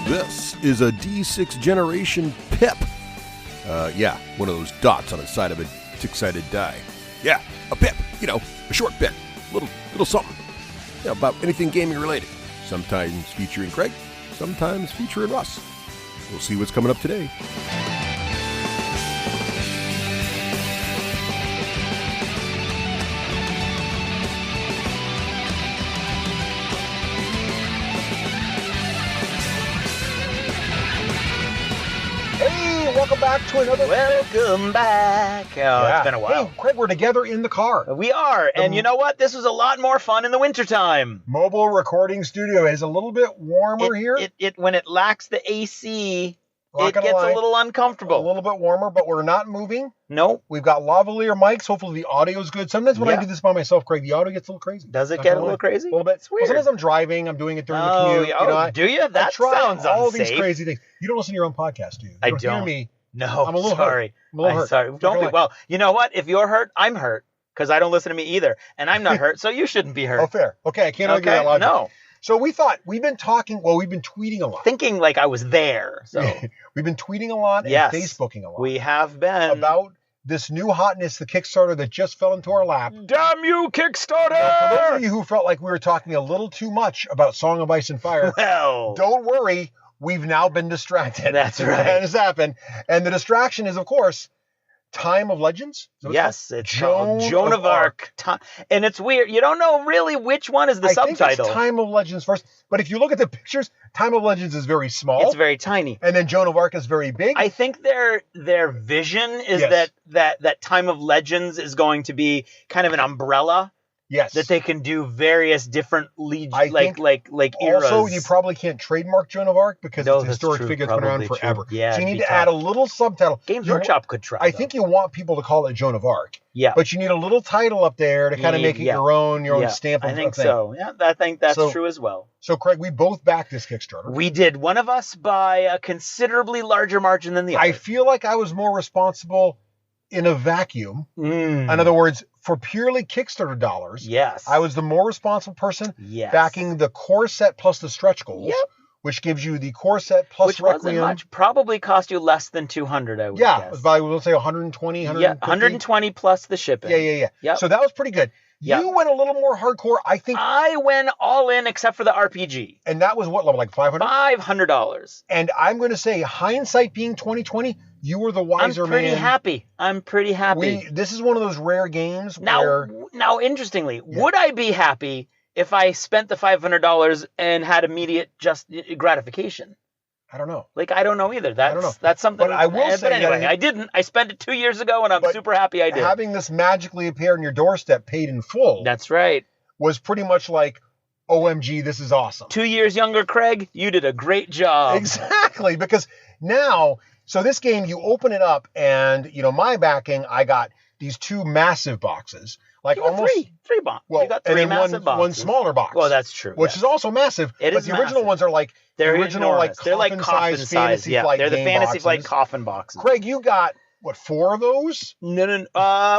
This is a D6 generation pip. One of those dots on the side of a six-sided die. Yeah, a pip. A short pip. Little something. About anything gaming related. Sometimes featuring Craig, sometimes featuring Russ. We'll see what's coming up today. Welcome back to another... Welcome back. It's been a while. Hey, Craig, we're together in the car. We are. And you know what? This was a lot more fun in the wintertime. Mobile recording studio is a little bit warmer here. When it lacks the AC, Not it gets a little uncomfortable. A little bit warmer, but we're not moving. Nope. We've got lavalier mics. Hopefully the audio is good. Sometimes when I do this by myself, Craig, the audio gets a little crazy. Does it get a little crazy? A little bit. It's weird. Well, sometimes I'm driving. I'm doing it during the commute. Do you? That sounds unsafe. All these crazy things. You don't listen to your own podcast, do you? I don't. Don't. Hear me. No, I'm a little sorry. hurt. I'm a little hurt. Sorry. Don't be. Well, you know what? If you're hurt, I'm hurt. Because I don't listen to me either. And I'm not hurt, so you shouldn't be hurt. Oh, fair. Okay, I can't argue that logic. No. So we've been tweeting a lot. Thinking like I was there. So we've been tweeting a lot and Facebooking a lot. We have been. About this new hotness, the Kickstarter that just fell into our lap. Damn you, Kickstarter! Now, for those of you who felt like we were talking a little too much about Song of Ice and Fire, well, don't worry. We've now been distracted. That's right. That has happened. And the distraction is, of course, Time of Legends? Yes, it's Joan of Arc. And it's weird. You don't know really which one is the subtitle. I think it's Time of Legends first. But if you look at the pictures, Time of Legends is very small. It's very tiny. And then Joan of Arc is very big. I think their vision is that Time of Legends is going to be kind of an umbrella. Yes. That they can do various different eras. Also, you probably can't trademark Joan of Arc because it's a historic figure that's been around forever. Yeah, so you need to add a little subtitle. Games Workshop could try. I think you want people to call it Joan of Arc. Yeah. But you need a little title up there to kind of make it your own stamp of I think thing. so. Yeah, I think that's true as well. So, Craig, we both backed this Kickstarter. We did. One of us by a considerably larger margin than the other. I feel like I was more responsible in a vacuum. In other words, for purely Kickstarter dollars, I was the more responsible person backing the core set plus the stretch goals, which gives you the core set plus which Requiem. Wasn't much. Probably cost you less than $200, I would guess. Yeah, we'll say 120, 150. Yeah, 120 plus the shipping. Yeah. Yep. So that was pretty good. Yep. You went a little more hardcore, I think. I went all in except for the RPG. And that was what level, like $500? $500. And I'm going to say, hindsight being 2020, you were the wiser man. I'm pretty happy. This is one of those rare games Now, interestingly, would I be happy if I spent the $500 and had immediate just gratification? I don't know. I don't know either. I don't know. That's something. But I will say, but anyway, I didn't. I spent it 2 years ago, and I'm super happy I did. Having this magically appear on your doorstep, paid in full. That's right. Was pretty much like, OMG, this is awesome. 2 years younger, Craig. You did a great job. Exactly, because now, so this game, you open it up, and my backing, I got these two massive boxes. Almost three boxes. Well, you got three massive boxes. One smaller box. Well, that's true. Which is also massive. It is the original ones are they're original enormous. They're like coffin size. Fantasy Flight. They're the Fantasy Flight boxes. coffin boxes. Craig, you got 4 of those? No.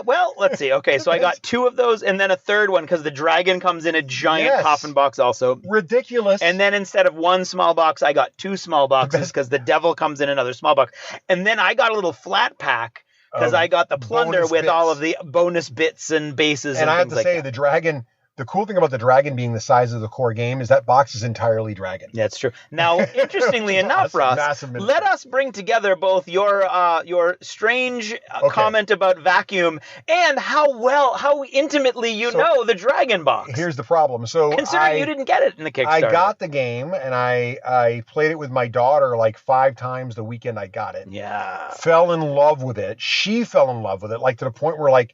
Well, let's see. Okay, so I got 2 of those, and then a third one because the dragon comes in a giant coffin box also. Ridiculous. And then instead of 1 small box, I got 2 small boxes because the devil comes in another small box. And then I got a little flat pack. Because I got the plunder with all of the bonus bits and bases and I have things to say, the dragon, the cool thing about the dragon being the size of the core game is that box is entirely dragon. That's true. Now, interestingly enough, Russ, let us bring together both your strange comment about vacuum and how intimately you know the dragon box. Here's the problem. So considering you didn't get it in the Kickstarter. I got the game, and I played it with my daughter like 5 times the weekend I got it. Yeah. Fell in love with it. She fell in love with it, to the point where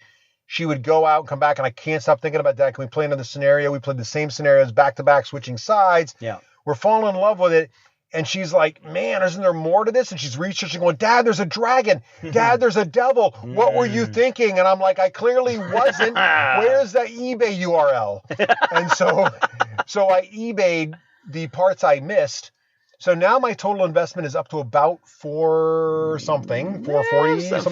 she would go out and come back, and I can't stop thinking about that. Can we play another scenario? We played the same scenarios back-to-back, switching sides. Yeah. We're falling in love with it. And she's like, man, isn't there more to this? And she's researching, going, Dad, there's a dragon. Dad, there's a devil. What were you thinking? And I'm like, I clearly wasn't. Where's the eBay URL? And so I eBayed the parts I missed. So now my total investment is up to about 440, something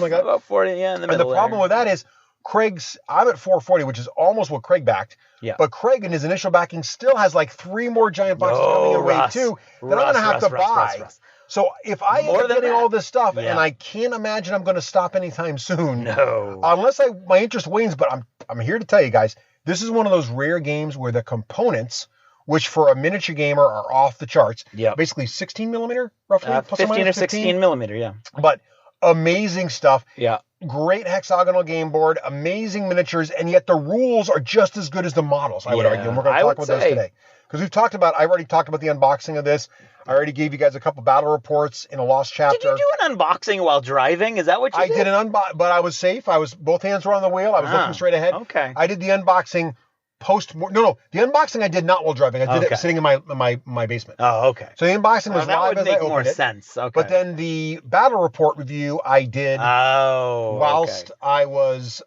like that. About 40, yeah, in the middle. And the problem with that is I'm at 440, which is almost what Craig backed. Yeah. But Craig in his initial backing still has like 3 more giant boxes coming in wave 2 that I'm going to have to buy. So if I end up getting all this stuff, and I can't imagine I'm going to stop anytime soon, unless my interest wanes. But I'm here to tell you guys, this is one of those rare games where the components, which for a miniature gamer are off the charts, basically 16 millimeter, roughly, 15 or 16 millimeter, yeah. But amazing stuff. Yeah. Great hexagonal game board, amazing miniatures, and yet the rules are just as good as the models, I would argue. And we're going to talk about those today. Because I've already talked about the unboxing of this. I already gave you guys a couple battle reports in a lost chapter. Did you do an unboxing while driving? Is that what you did? I did an unboxing, but I was safe. Both hands were on the wheel. I was looking straight ahead. Okay. I did the unboxing the unboxing I did not while driving. I did it sitting in my basement. Oh, okay. So the unboxing was live as I opened it. That would make more sense. Okay. But then the battle report review I did whilst I was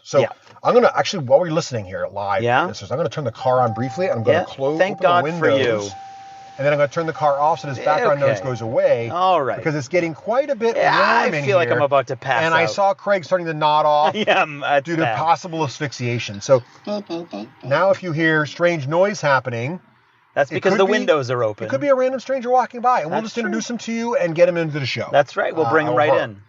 So I'm going to actually, while we're listening here live, I'm going to turn the car on briefly. I'm going to close open the windows. For you. And then I'm going to turn the car off so this background noise goes away. All right. Because it's getting quite a bit warm in here. I feel like I'm about to pass out. I saw Craig starting to nod off due to possible asphyxiation. So now if you hear strange noise happening... That's because the windows are open. It could be a random stranger walking by. And we'll just introduce him to you and get him into the show. That's right. We'll bring him right in.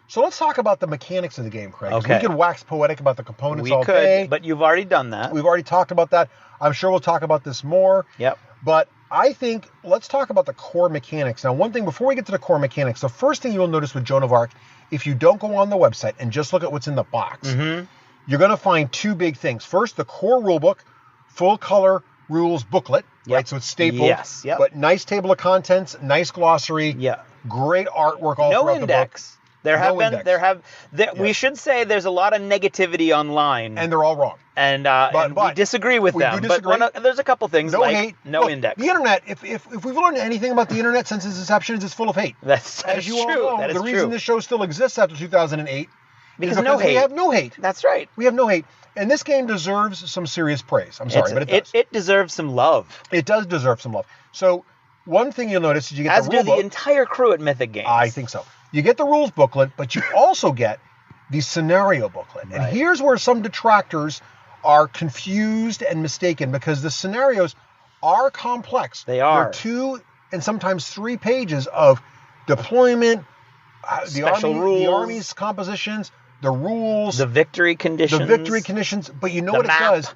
So let's talk about the mechanics of the game, Craig. Okay. We could wax poetic about the components all day. But you've already done that. We've already talked about that. I'm sure we'll talk about this more. Yep. But I think let's talk about the core mechanics. Now, one thing before we get to the core mechanics, the first thing you'll notice with Joan of Arc, if you don't go on the website and just look at what's in the box, you're going to find 2 big things. First, the core rulebook, full color rules booklet, right? So it's stapled, but nice table of contents, nice glossary, great artwork all throughout the book. We should say there's a lot of negativity online. And they're all wrong. And we disagree with them. But there's a couple things no index. The internet, if we've learned anything about the internet since its inception, is it's full of hate. That's As you true. all know, the reason this show still exists after 2008 because we have no hate. That's right. We have no hate. And this game deserves some serious praise. I'm sorry, but it does. It deserves some love. It does deserve some love. So one thing you'll notice is you get the rule book. As do the entire crew at Mythic Games. I think so. You get the rules booklet, but you also get the scenario booklet. And here's where some detractors are confused and mistaken because the scenarios are complex. They are. They're 2 and sometimes 3 pages of deployment, the army's compositions, the rules, the victory conditions. But you know what it does?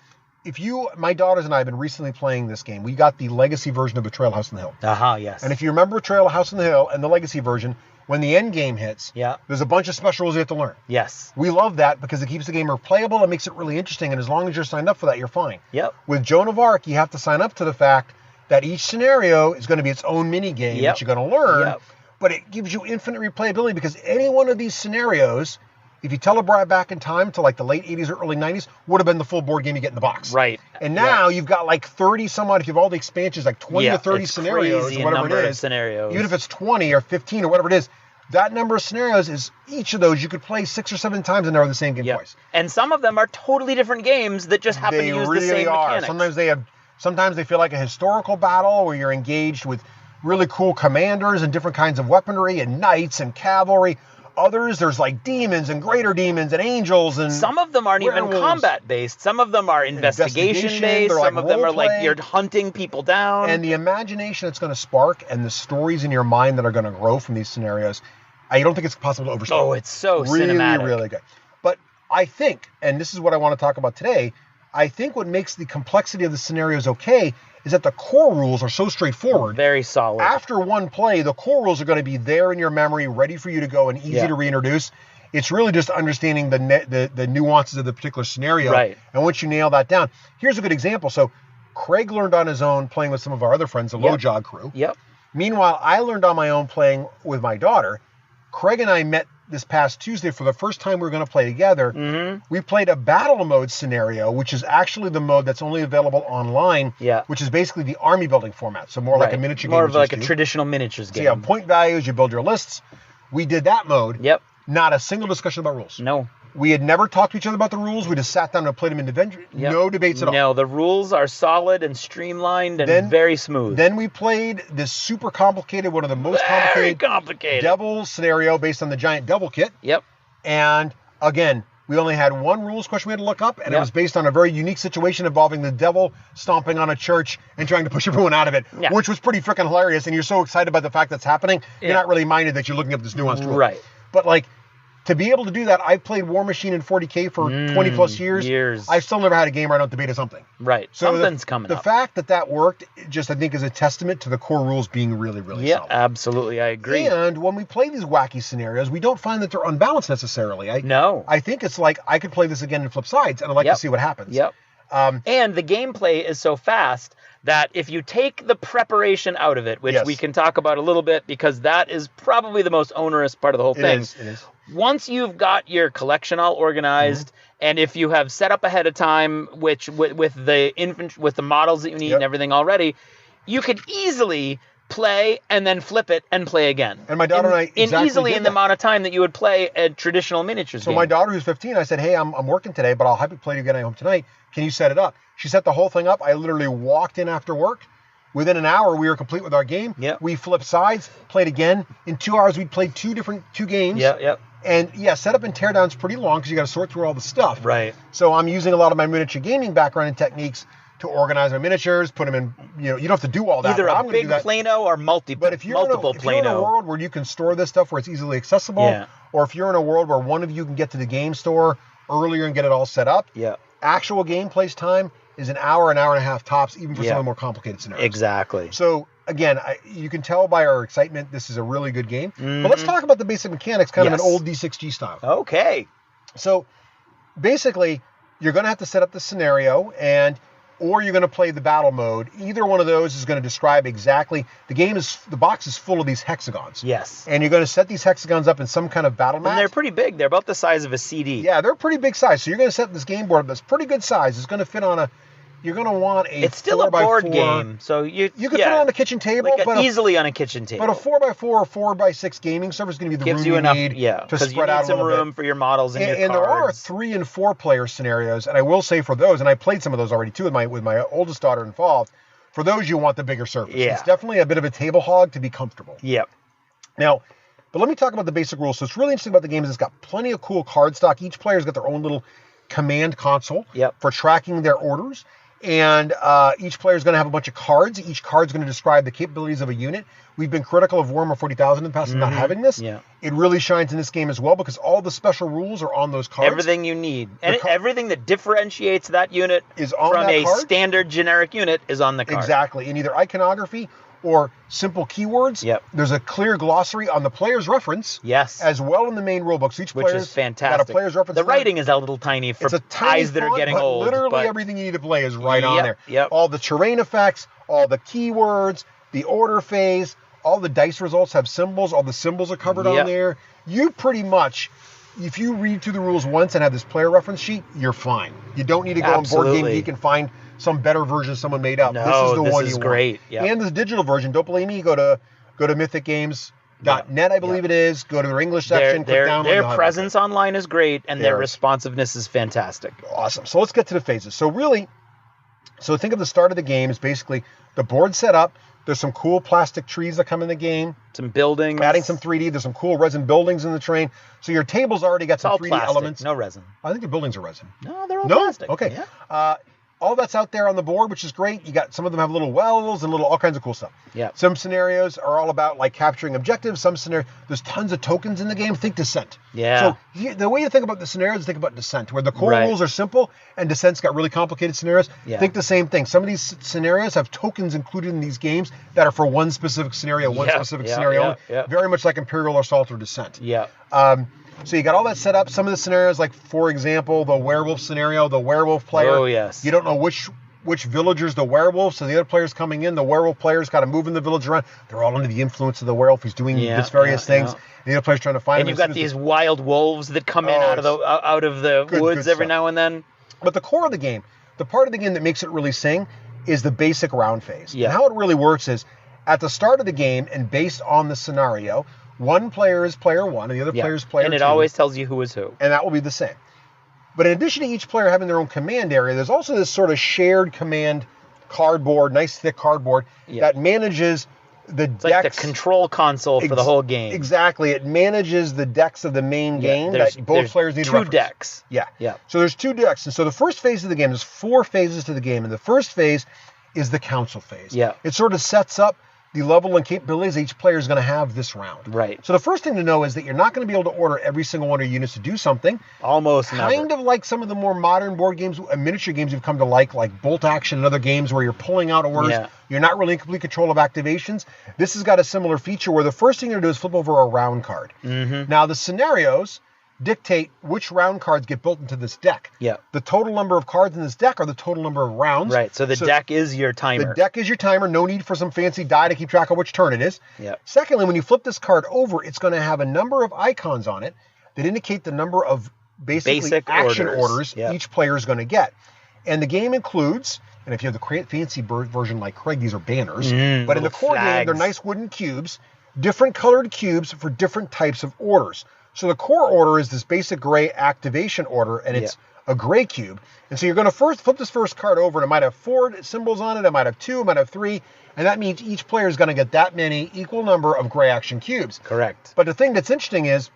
My daughters and I have been recently playing this game. We got the legacy version of Betrayal House on the Hill. Yes. And if you remember Betrayal House on the Hill and the legacy version, when the end game hits, there's a bunch of special rules you have to learn. Yes. We love that because it keeps the game replayable and makes it really interesting. And as long as you're signed up for that, you're fine. Yep. With Joan of Arc, you have to sign up to the fact that each scenario is going to be its own mini game that you're going to learn. Yep. But it gives you infinite replayability because any one of these scenarios, if you telegraph back in time to like the late 80s or early 90s, would have been the full board game you get in the box. Right. And now you've got like 30 some odd, if you have all the expansions, like 20 to 30 scenarios or whatever it is. Even if it's 20 or 15 or whatever it is, that number of scenarios is each of those you could play 6 or 7 times and never the same game twice. And some of them are totally different games that just happen to use the same mechanics. Sometimes they feel like a historical battle where you're engaged with really cool commanders and different kinds of weaponry and knights and cavalry. Others, there's like demons and greater demons and angels and some of them aren't even combat based. Some of them are investigation based. Some of them are like you're hunting people down. And the imagination it's going to spark and the stories in your mind that are going to grow from these scenarios, I don't think it's possible to overstate. Oh, it's so cinematic. Really good. But I think, and this is what I want to talk about today, I think what makes the complexity of the scenarios okay is that the core rules are so straightforward. Very solid. After one play, the core rules are going to be there in your memory, ready for you to go and easy to reintroduce. It's really just understanding the nuances of the particular scenario. Right. And once you nail that down, here's a good example. So Craig learned on his own playing with some of our other friends, the Low Jog crew. Yep. Meanwhile, I learned on my own playing with my daughter. Craig and I met this past Tuesday for the first time we were going to play together. Mm-hmm. We played a battle mode scenario, which is actually the mode that's only available online, which is basically the army building format. So more like a miniature game. More of like a traditional miniatures game. So you have point values, you build your lists. We did that mode. Yep. Not a single discussion about rules. No. We had never talked to each other about the rules. We just sat down and played them individually. Yep. No debates at all. No, the rules are solid and streamlined and very smooth. Then we played this super complicated, one of the most complicated devil scenario based on the giant devil kit. Yep. And again, We only had one rules question we had to look up, and it was based on a very unique situation involving the devil stomping on a church and trying to push everyone out of it, which was pretty freaking hilarious. And you're so excited by the fact that's happening, you're not really minded that you're looking up this nuanced rule. Right. But like, to be able to do that, I've played War Machine in 40K for 20 plus years. I've still never had a game where I don't debate something. Right. So something's coming up. The fact that worked just, I think, is a testament to the core rules being really, really solid. Yeah, absolutely. I agree. And when we play these wacky scenarios, we don't find that they're unbalanced necessarily. No. I think it's like, I could play this again and flip sides, and I'd like to see what happens. Yep. And the gameplay is so fast that if you take the preparation out of it, which we can talk about a little bit, because that is probably the most onerous part of the whole thing. It is. Once you've got your collection all organized, and if you have set up ahead of time, which with the models that you need and everything already, you could easily play and then flip it and play again. And my daughter and I easily in the amount of time that you would play a traditional miniatures game. So my daughter, who's 15, I said, "Hey, I'm working today, but I'll have you play you again home tonight. Can you set it up?" She set the whole thing up. I literally walked in after work. Within an hour, we were complete with our game. Yep. We flipped sides, played again. In 2 hours, we'd played two games. Yep. And setup and teardown's pretty long because you got to sort through all the stuff. Right. So I'm using a lot of my miniature gaming background and techniques to organize my miniatures, put them in, you don't have to do all that. Either a big plano or multiple plano. But if you're in a world where you can store this stuff where it's easily accessible, or if you're in a world where one of you can get to the game store earlier and get it all set up, actual gameplay time is an hour and a half tops, even for some of the more complicated scenarios. Exactly. So again, you can tell by our excitement, this is a really good game. But let's talk about the basic mechanics, kind of an old D6G style. Okay. So basically, you're going to have to set up the scenario, or you're going to play the battle mode. Either one of those is going to describe exactly, the box is full of these hexagons. Yes. And you're going to set these hexagons up in some kind of battle map. And they're pretty big. They're about the size of a CD. Yeah, they're pretty big size. So you're going to set this game board up that's pretty good size. It's going to fit on you're going to want a It's still a board game. So you can fit it on the kitchen table. Easily on a kitchen table. But a 4x4 or 4x6 gaming server is going to be the room you need to spread out a little bit. Because you need some room for your models and your cards. And there are 3 and 4 player scenarios, and I will say for those, and I played some of those already too with my oldest daughter involved, for those you want the bigger surface. Yeah. It's definitely a bit of a table hog to be comfortable. Yep. Now, but let me talk about the basic rules. So what's really interesting about the game is it's got plenty of cool card stock. Each player's got their own little command console for tracking their orders. And each player is going to have a bunch of cards. Each card's going to describe the capabilities of a unit. We've been critical of Warhammer 40,000 in the past of not having this. Yeah. It really shines in this game as well because all the special rules are on those cards. Everything you need. And everything that differentiates that unit is on from that card. Standard generic unit is on the card. Exactly. In either iconography or simple keywords. Yep. There's a clear glossary on the player's reference. Yes. As well in the main rulebook. So each which is fantastic. Got a player's reference. The writing is a little tiny for eyes that are getting old. Literally everything you need to play is right on there. Yep. All the terrain effects, all the keywords, the order phase, all the dice results have symbols. All the symbols are covered on there. You pretty much, if you read through the rules once and have this player reference sheet, you're fine. You don't need to go on Board Game Geek and find some better version someone made up. No, this is the one you want. Great. Yep. And the digital version, don't believe me, go to mythicgames.net, I believe it is. Go to their English section, click download. Their presence online is great, and their responsiveness is fantastic. Awesome. So let's get to the phases. So think of the start of the game as basically the board set up. There's some cool plastic trees that come in the game. Some buildings. Adding some 3D. There's some cool resin buildings in the terrain. So your table's already got some 3D plastic, elements. no resin. I think the buildings are resin. No, they're all plastic. Okay. Yeah. All that's out there on the board, which is great. You got some of them have little wells and all kinds of cool stuff. Yeah. Some scenarios are all about like capturing objectives. Some scenarios, there's tons of tokens in the game. Think Descent. Yeah. So the way you think about the scenarios, think about Descent, where the core rules are simple and Descent's got really complicated scenarios. Yeah. Think the same thing. Some of these scenarios have tokens included in these games that are for one specific scenario, scenario. Yeah. Very much like Imperial Assault or Descent. Yeah. So you got all that set up. Some of the scenarios, like for example, the werewolf scenario, the werewolf player. Oh yes. You don't know which villager's the werewolf, so the other player's coming in. The werewolf player's kind of moving the village around. They're all under the influence of the werewolf. He's doing these various things. And the other player's trying to find him. And you've got these wild wolves that come in out of the woods every now and then. But the core of the game, the part of the game that makes it really sing, is the basic round phase. Yeah. And how it really works is, at the start of the game, and based on the scenario, one player is player one, and the other player is player two. And it always tells you who is who. And that will be the same. But in addition to each player having their own command area, there's also this sort of shared command cardboard, nice thick cardboard, that manages It's like the control console for the whole game. Exactly. It manages the decks of the main game that both players need to reference. 2 decks. Yeah. So there's 2 decks. And so the first phase of the game, there's 4 phases to the game. And the first phase is the council phase. Yeah. It sort of sets up the level and capabilities each player is going to have this round. Right. So the first thing to know is that you're not going to be able to order every single one of your units to do something. Almost never. Kind of like some of the more modern board games, miniature games you've come to like Bolt Action and other games where you're pulling out orders. Yeah. You're not really in complete control of activations. This has got a similar feature where the first thing you're going to do is flip over a round card. Mm-hmm. Now the scenarios dictate which round cards get built into this deck. Yeah. The total number of cards in this deck are the total number of rounds. Right. So the deck is your timer. The deck is your timer. No need for some fancy die to keep track of which turn it is. Yeah. Secondly, when you flip this card over, it's going to have a number of icons on it that indicate the number of basic action orders each player is going to get. And the game includes, and if you have the fancy version like Craig, these are banners. But in the core game, they're nice wooden cubes, different colored cubes for different types of orders. So the core order is this basic gray activation order, and it's a gray cube. And so you're going to first flip this first card over, and it might have 4 symbols on it, it might have 2, it might have 3, and that means each player is going to get that many equal number of gray action cubes. Correct. But the thing that's interesting is,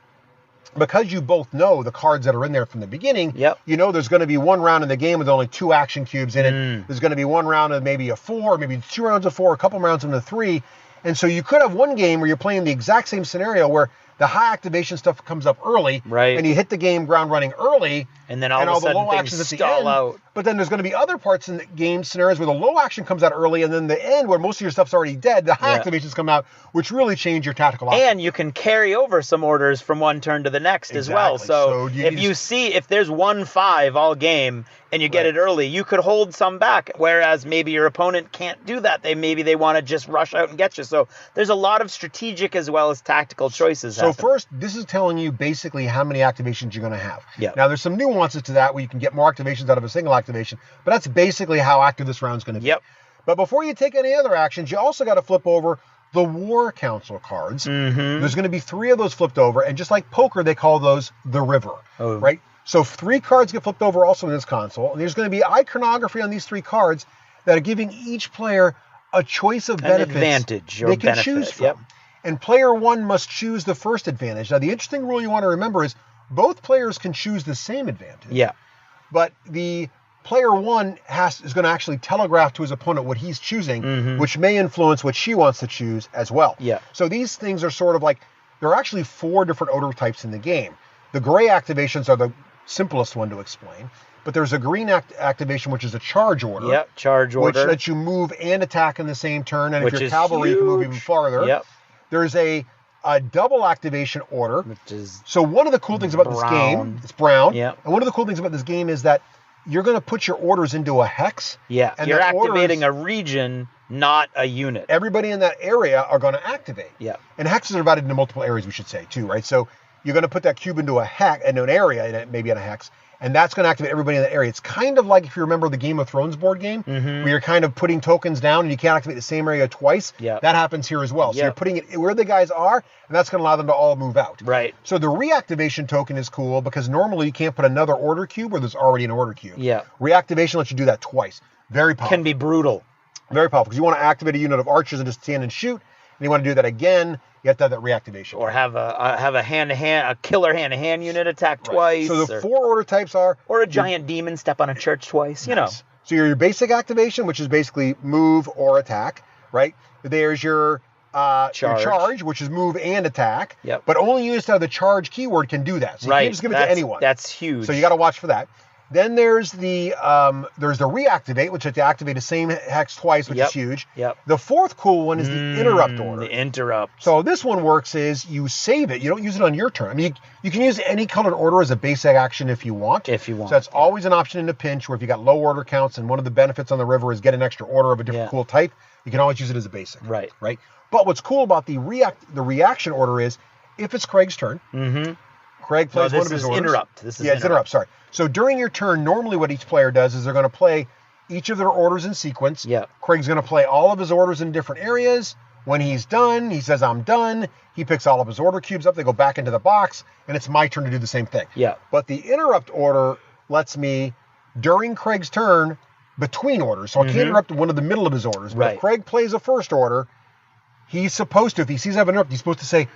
because you both know the cards that are in there from the beginning, you know there's going to be one round in the game with only 2 action cubes in it. There's going to be one round of maybe a 4, maybe 2 rounds of 4, a couple rounds of the 3. And so you could have one game where you're playing the exact same scenario where the high activation stuff comes up early, and you hit the game ground running early, and then all of a sudden the low things stall out. But then there's going to be other parts in the game scenarios where the low action comes out early, and then the end where most of your stuff's already dead, the high activations come out, which really change your tactical options. And you can carry over some orders from one turn to the next as well. So if there's 1-5 all game and you get it early, you could hold some back, whereas maybe your opponent can't do that. Maybe they want to just rush out and get you. So there's a lot of strategic as well as tactical choices. So first, this is telling you basically how many activations you're going to have. Yeah. Now, there's some nuances to that where you can get more activations out of a single activation, but that's basically how active this round's going to be. Yep. But before you take any other actions, you also got to flip over the War Council cards. There's going to be 3 of those flipped over, and just like poker, they call those the river, right? So 3 cards get flipped over also in this console, and there's going to be iconography on these 3 cards that are giving each player a choice of benefits advantage they can choose from. And player 1 must choose the first advantage. Now, the interesting rule you want to remember is both players can choose the same advantage. Yeah. But the player 1 is going to actually telegraph to his opponent what he's choosing, which may influence what she wants to choose as well. Yeah. So these things are sort of like, there are actually 4 different order types in the game. The gray activations are the simplest one to explain. But there's a green activation, which is a charge order. Yep, charge order. Which lets you move and attack in the same turn. And which if you're cavalry, you can move even farther. Yep. There's a double activation order. Which is so one of the cool things about this game, it's brown. Yep. And one of the cool things about this game is that you're going to put your orders into a hex. Yeah, and you're activating a region, not a unit. Everybody in that area are going to activate. Yeah. And hexes are divided into multiple areas, we should say, too, right? So you're going to put that cube into a hex, into an area, maybe in a hex, and that's going to activate everybody in that area. It's kind of like if you remember the Game of Thrones board game, where you're kind of putting tokens down and you can't activate the same area twice. Yeah. That happens here as well. So you're putting it where the guys are, and that's going to allow them to all move out. Right. So the reactivation token is cool because normally you can't put another order cube where there's already an order cube. Yeah. Reactivation lets you do that twice. Very powerful. Can be brutal. Very powerful because you want to activate a unit of archers and just stand and shoot, and you want to do that again. You have to have that reactivation. Or have a hand-to-hand, a killer hand-to-hand unit attack twice. So the 4 order types are... Or a giant demon step on a church twice, you know. So your basic activation, which is basically move or attack, right? There's your charge, which is move and attack. Yep. But only units that have the charge keyword can do that. So you can't just give it to anyone. That's huge. So you got to watch for that. Then there's the reactivate, which has to activate the same hex twice, which is huge. Yep. The 4th cool one is the interrupt order. The interrupt. So this one works is you save it. You don't use it on your turn. I mean, you can use any colored order as a basic action if you want. If you want. So that's always an option in a pinch where if you got low order counts and one of the benefits on the river is get an extra order of a different cool type, you can always use it as a basic. Right. Right. But what's cool about the reaction order is if it's Craig's turn, Craig plays one of his orders. This is it's interrupt. Sorry. So during your turn, normally what each player does is they're going to play each of their orders in sequence. Yeah. Craig's going to play all of his orders in different areas. When he's done, he says, I'm done. He picks all of his order cubes up. They go back into the box, and it's my turn to do the same thing. Yeah. But the interrupt order lets me, during Craig's turn, between orders. So I can't interrupt one of the middle of his orders. But if Craig plays a first order, he's supposed to, if he sees I have an interrupt, he's supposed to say,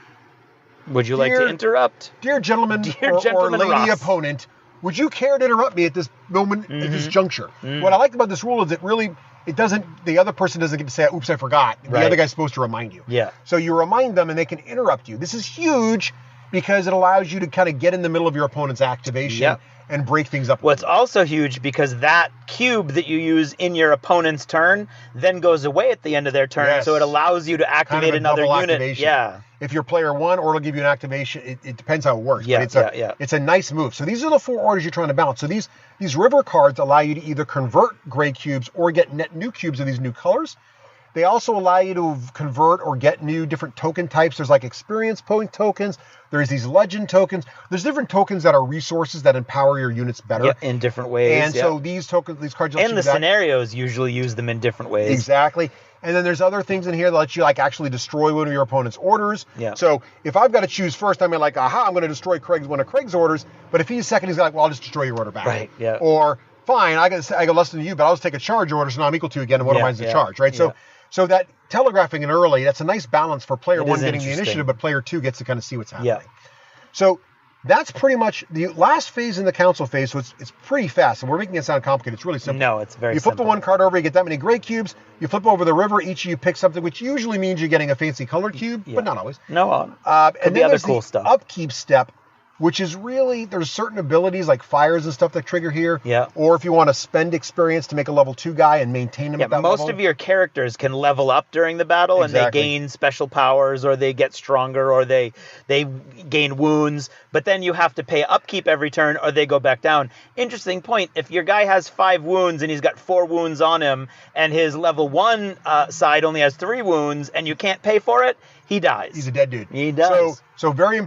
would you like to interrupt? Dear gentleman or lady Russ. opponent, would you care to interrupt me at this moment, at this juncture? What I like about this rule is the other person doesn't get to say, oops, I forgot. The other guy's supposed to remind you. Yeah. So you remind them and they can interrupt you. This is huge because it allows you to kind of get in the middle of your opponent's activation and break things up. Well, it's also huge because that cube that you use in your opponent's turn then goes away at the end of their turn, so it allows you to activate another unit. Activation. Yeah. If you're player 1, or it'll give you an activation. It depends how it works. Yeah, but it's a nice move. So these are the 4 orders you're trying to balance. So these river cards allow you to either convert gray cubes or get net new cubes of these new colors. They also allow you to convert or get new different token types. There's like experience point tokens. There's these legend tokens. There's different tokens that are resources that empower your units better. Yeah, in different ways. And so these tokens, these cards... And the scenarios usually use them in different ways. Exactly. And then there's other things in here that let you like actually destroy one of your opponent's orders. Yeah. So if I've got to choose first, I mean like, I'm going to destroy one of Craig's orders. But if he's second, he's like, well, I'll just destroy your order back. Right, yeah. Or, fine, I go less than you, but I'll just take a charge order, so now I'm equal to you again, and what am I the charge, right? Yeah. So that telegraphing it early, that's a nice balance for player 1 getting the initiative, but player 2 gets to kind of see what's happening. Yeah. So that's pretty much the last phase in the council phase, so it's pretty fast. And we're making it sound complicated. It's really simple. No, it's very simple. You flip the one card over, you get that many gray cubes. You flip over the river, each of you pick something, which usually means you're getting a fancy colored cube, but not always. No, and then other cool stuff. Upkeep step, which is really, there's certain abilities like fires and stuff that trigger here. Yeah. Or if you want to spend experience to make a level 2 guy and maintain him at that level. Most of your characters can level up during the battle, and they gain special powers, or they get stronger, or they gain wounds. But then you have to pay upkeep every turn, or they go back down. Interesting point. If your guy has 5 wounds and he's got 4 wounds on him, and his level 1 side only has 3 wounds, and you can't pay for it, he dies. He's a dead dude. He does. So very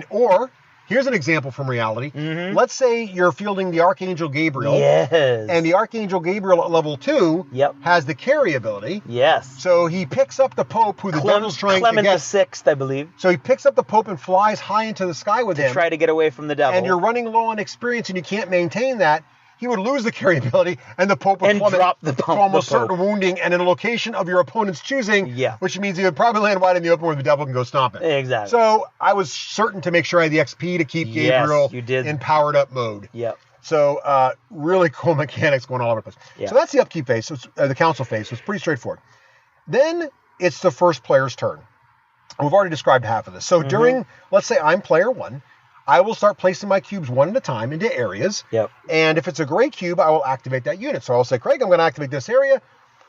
or here's an example from reality. Let's say you're fielding the Archangel Gabriel. Yes. And the Archangel Gabriel at level 2 has the carry ability. Yes. So he picks up the Pope, who the devil's trying to get. Clement the Sixth, I believe. So he picks up the Pope and flies high into the sky with him. To try to get away from the devil. And you're running low on experience and you can't maintain that. He would lose the carry ability, and the Pope would plummet drop the Pope, for almost certain wounding, and in a location of your opponent's choosing, which means he would probably land wide in the open where the devil can go stomping. Exactly. So I was certain to make sure I had the XP to keep Gabriel in powered up mode. Yep. So really cool mechanics going all over the place. Yeah. So that's the upkeep phase, so the council phase, so it's pretty straightforward. Then it's the first player's turn. We've already described half of this. So during, let's say I'm player 1, I will start placing my cubes one at a time into areas. Yep. And if it's a gray cube, I will activate that unit. So I'll say, Craig, I'm going to activate this area.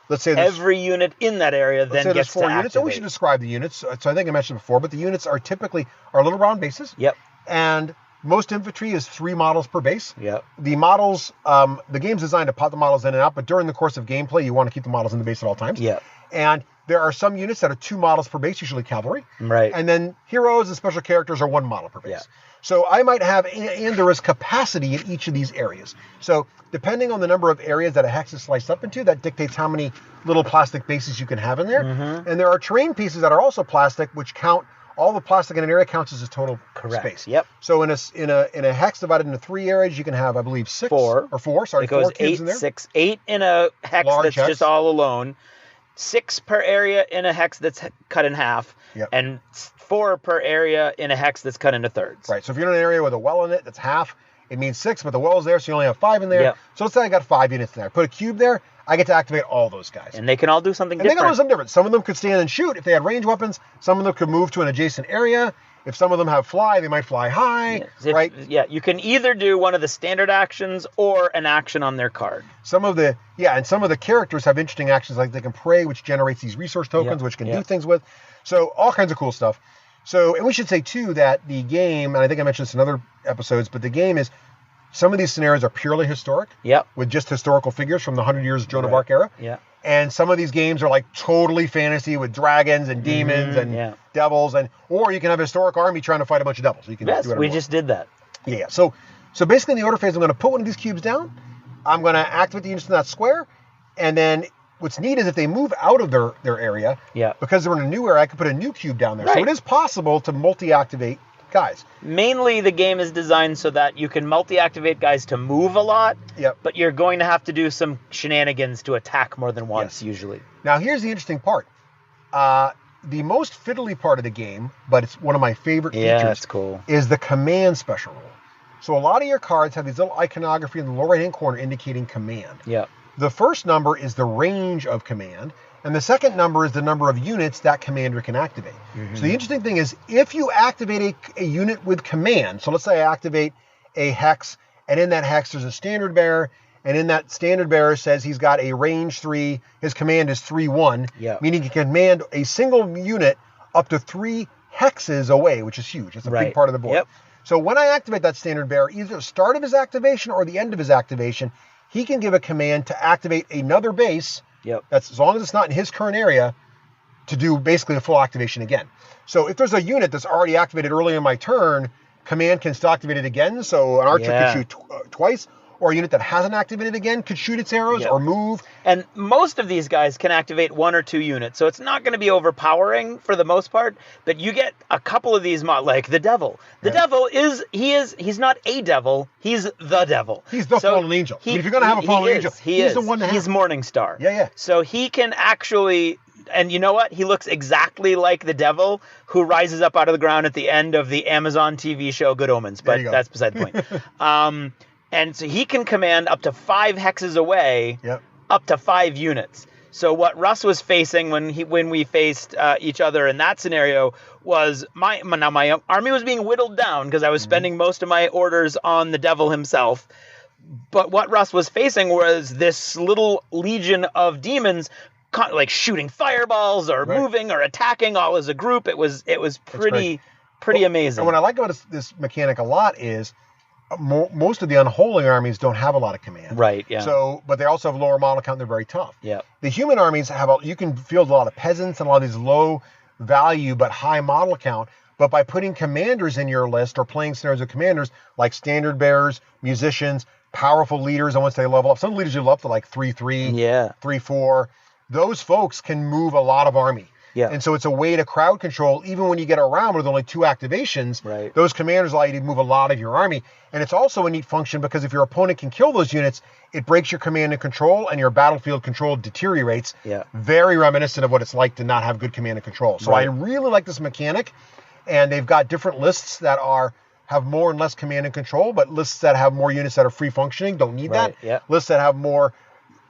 Let's say every unit in that area then gets 4 units. And we should describe the units. So I think I mentioned before, but the units are typically little round bases. Yep. And most infantry is 3 models per base. Yep. The models, the game's designed to pop the models in and out, but during the course of gameplay, you want to keep the models in the base at all times. Yep. And there are some units that are 2 models per base, usually cavalry. Right. And then heroes and special characters are 1 model per base. Yeah. So I might have, and there is capacity in each of these areas. So depending on the number of areas that a hex is sliced up into, that dictates how many little plastic bases you can have in there. And there are terrain pieces that are also plastic, which count, all the plastic in an area counts as a total space. Yep. So in a hex divided into 3 areas, you can have, I believe, 6 4 or 4. Sorry, it goes 4 cubes 8, in there. 6, 8 in a hex Large that's hex. just all alone. 6 per area in a hex that's cut in half. Yep. And 4 per area in a hex that's cut into thirds. Right. So if you're in an area with a well in it, that's half. It means 6, but the well's there, so you only have 5 in there. Yep. So let's say I got 5 units in there. Put a cube there, I get to activate all those guys. And they can all do something different. And they can do something different. Some of them could stand and shoot if they had range weapons. Some of them could move to an adjacent area. If some of them have fly, they might fly high, right? You can either do one of the standard actions or an action on their card. Some of the characters have interesting actions, like they can pray, which generates these resource tokens, which can do things with. So all kinds of cool stuff. So, and we should say too that the game, and I think I mentioned this in other episodes, but the game is, some of these scenarios are purely historic. Yep. With just historical figures from the 100 Years Joan of Arc era. Yeah. And some of these games are like totally fantasy with dragons and demons and devils, or you can have a historic army trying to fight a bunch of devils. You can do whatever we just did that. Yeah. So basically in the order phase, I'm going to put one of these cubes down. I'm going to activate the units in that square, and then what's neat is if they move out of their area, because they're in a new area, I can put a new cube down there. Right. So it is possible to multi-activate guys. Mainly the game is designed so that you can multi-activate guys to move a lot, but you're going to have to do some shenanigans to attack more than once usually. Now here's the interesting part. the most fiddly part of the game, but it's one of my favorite features, that's cool, is the command special rule. So a lot of your cards have these little iconography in the lower right-hand corner indicating command. Yeah. The first number is the range of command, and the second number is the number of units that commander can activate. So the interesting thing is, if you activate a unit with command, so let's say I activate a hex, and in that hex there's a standard bearer, and in that standard bearer says he's got a range 3, his command is 3/1, meaning he can command a single unit up to 3 hexes away, which is huge. It's a big part of the board. So when I activate that standard bearer, either the start of his activation or the end of his activation, he can give a command to activate another base, that's as long as it's not in his current area, to do basically the full activation again. So if there's a unit that's already activated early in my turn, command can still activate it again, so an archer can shoot twice, or a unit that hasn't activated again could shoot its arrows or move. And most of these guys can activate 1 or 2 units, so it's not going to be overpowering for the most part, but you get a couple of these, like the Devil. The Devil he's not a devil, he's the devil. He's the fallen angel. If you're going to have a fallen angel, he's the one to have. He's Morningstar. Yeah. So he can actually... And you know what? He looks exactly like the devil who rises up out of the ground at the end of the Amazon TV show Good Omens, but that's beside the point. And so he can command up to 5 hexes away, up to 5 units. So what Russ was facing when we faced each other in that scenario was my army was being whittled down because I was spending most of my orders on the devil himself. But what Russ was facing was this little legion of demons, like shooting fireballs or moving or attacking all as a group. It was pretty amazing. And what I like about this mechanic a lot is most of the unholy armies don't have a lot of command. Right, yeah. So, but they also have lower model count. They're very tough. Yeah. The human armies you can field a lot of peasants and a lot of these low value but high model count. But by putting commanders in your list or playing scenarios of commanders like standard bearers, musicians, powerful leaders, and once they level up, some leaders you level up to like 3/3, 3/4. Those folks can move a lot of army. Yeah. And so it's a way to crowd control, even when you get around with only 2 activations. Right. Those commanders allow you to move a lot of your army. And it's also a neat function because if your opponent can kill those units, it breaks your command and control, and your battlefield control deteriorates. Yeah. Very reminiscent of what it's like to not have good command and control. So I really like this mechanic, and they've got different lists that have more and less command and control, but lists that have more units that are free functioning don't need that. Yeah. Lists that have more,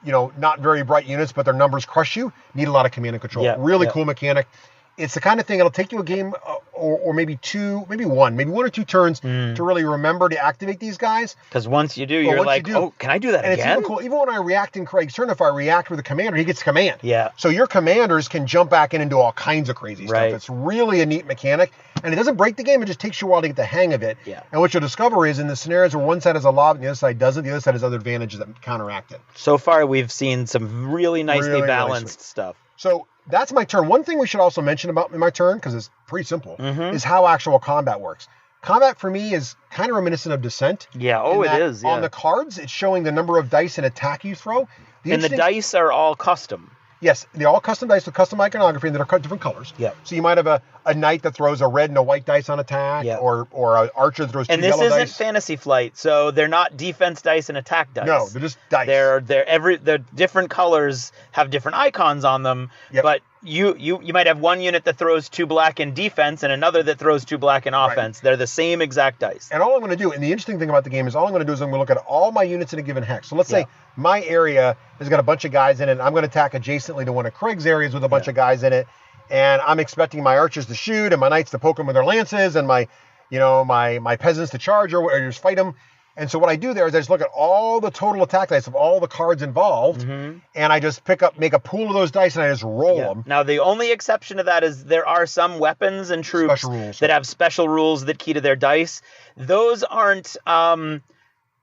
not very bright units, but their numbers crush you, need a lot of command and control. Really cool mechanic. It's the kind of thing that'll take you a game or maybe 2, maybe 1 or 2 turns to really remember to activate these guys. Because once you do, you're like, oh, can I do that again? And it's even cool. Even when I react in Craig's turn, if I react with a commander, he gets command. Yeah. So your commanders can jump back in and do all kinds of crazy stuff. It's really a neat mechanic. And it doesn't break the game. It just takes you a while to get the hang of it. Yeah. And what you'll discover is in the scenarios where one side has a lob and the other side doesn't, the other side has other advantages that counteract it. So far, we've seen some really nicely balanced stuff. So that's my turn. One thing we should also mention about my turn, because it's pretty simple, is how actual combat works. Combat for me is kind of reminiscent of Descent. Yeah, it is. Yeah. On the cards, it's showing the number of dice and attack you throw. And the dice are all custom. Yes, they're all custom dice with custom iconography, and they're different colors. Yeah. So you might have a knight that throws a red and a white dice on attack, or an archer that throws 2 yellow dice. And this isn't Fantasy Flight, so they're not defense dice and attack dice. No, they're just dice. They're different colors, have different icons on them, but you might have one unit that throws 2 black in defense and another that throws 2 black in offense. Right. They're the same exact dice. And all I'm going to do, and the interesting thing about the game is all I'm going to do is I'm going to look at all my units in a given hex. So let's say my area has got a bunch of guys in it, and I'm going to attack adjacently to one of Craig's areas with a bunch of guys in it, and I'm expecting my archers to shoot and my knights to poke them with their lances and my peasants to charge or just fight them. And so what I do there is I just look at all the total attack dice of all the cards involved, and I just make a pool of those dice, and I just roll them. Now, the only exception to that is there are some weapons and troops that have special rules that key to their dice. Those aren't...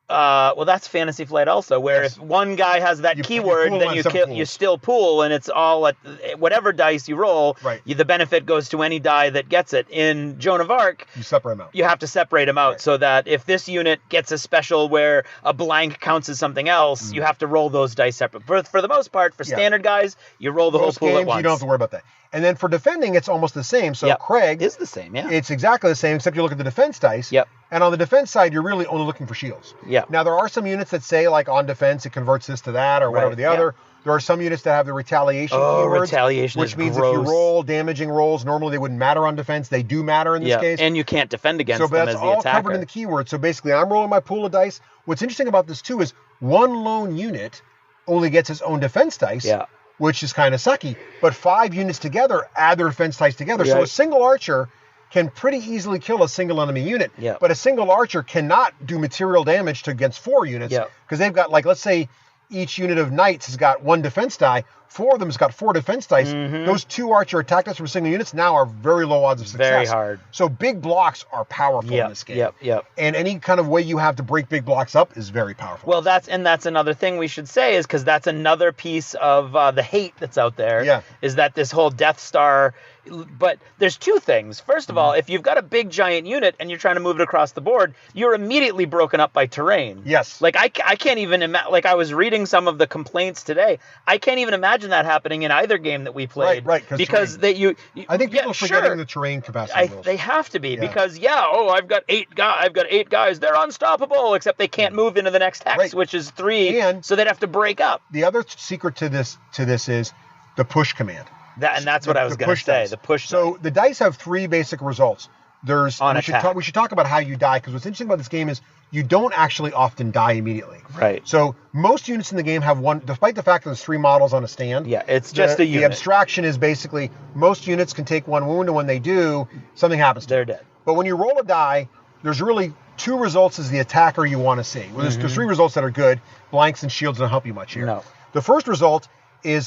that's Fantasy Flight also, where if one guy has that keyword, then you still pool, and it's all at whatever dice you roll. Right. The benefit goes to any die that gets it. In Joan of Arc, you separate them out. You have to separate them out so that if this unit gets a special where a blank counts as something else, you have to roll those dice separate. For the most part, for standard guys, you roll the whole pool at once. You don't have to worry about that. And then for defending, it's almost the same. So Craig... It's the same, yeah. It's exactly the same, except you look at the defense dice. Yep. And on the defense side, you're really only looking for shields. Yeah. Now, there are some units that say, like, on defense, it converts this to that or whatever the other. There are some units that have the retaliation keywords. Retaliation which means if you roll damaging rolls, normally they wouldn't matter on defense. They do matter in this case. And you can't defend against them as the attacker. So that's all covered in the keywords. So basically, I'm rolling my pool of dice. What's interesting about this, too, is one lone unit only gets its own defense dice. Yeah. Which is kind of sucky. But 5 units together add their defense dice together. Right. So a single archer can pretty easily kill a single enemy unit. Yep. But a single archer cannot do material damage against 4 units. Because they've got, like, let's say each unit of knights has got 1 defense die. 4 of them has got 4 defense dice. Those 2 archer attack dice from single units now are very low odds of success. Very hard. So big blocks are powerful in this game. And any kind of way you have to break big blocks up is very powerful. Well, that's another thing we should say is because that's another piece of the hate that's out there. Is that this whole Death Star... But there's 2 things. First of all, if you've got a big giant unit and you're trying to move it across the board, you're immediately broken up by terrain. Yes. Like I can't even imagine. Like I was reading some of the complaints today. I can't even imagine that happening in either game that we played. Right. Because you I think people are forgetting the terrain capacity. They have to be because I've got 8 guys. They're unstoppable, except they can't move into the next hex, which is 3. And so they'd have to break up. The other secret to this is the push command. That's what I was going to say. The push. So the dice have 3 basic results. We should talk about how you die, because what's interesting about this game is you don't actually often die immediately. Right. So most units in the game have 1, despite the fact that there's 3 models on a stand. Yeah, it's just a unit. The abstraction is basically most units can take 1 wound, and when they do, something happens to them. They're dead. But when you roll a die, there's really 2 results as the attacker you want to see. Well, there's 3 results that are good. Blanks and shields don't help you much here. No. The first result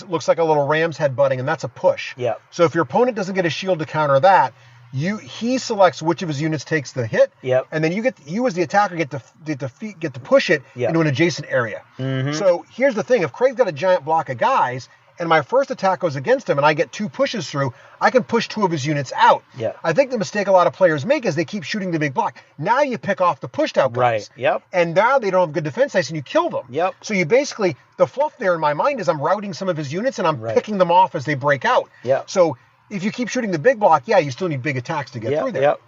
looks like a little ram's head butting, and that's a push. Yeah. So if your opponent doesn't get a shield to counter that, he selects which of his units takes the hit. Yep. And then you as the attacker get to push it into an adjacent area. So here's the thing: if Craig's got a giant block of guys, and my first attack goes against him, and I get 2 pushes through, I can push 2 of his units out. Yeah. I think the mistake a lot of players make is they keep shooting the big block. Now you pick off the pushed out guys. Right. Yep. And now they don't have good defense dice, and you kill them. Yep. So you basically, the fluff there in my mind is I'm routing some of his units, and I'm picking them off as they break out. Yep. So if you keep shooting the big block, you still need big attacks to get through there. Yep.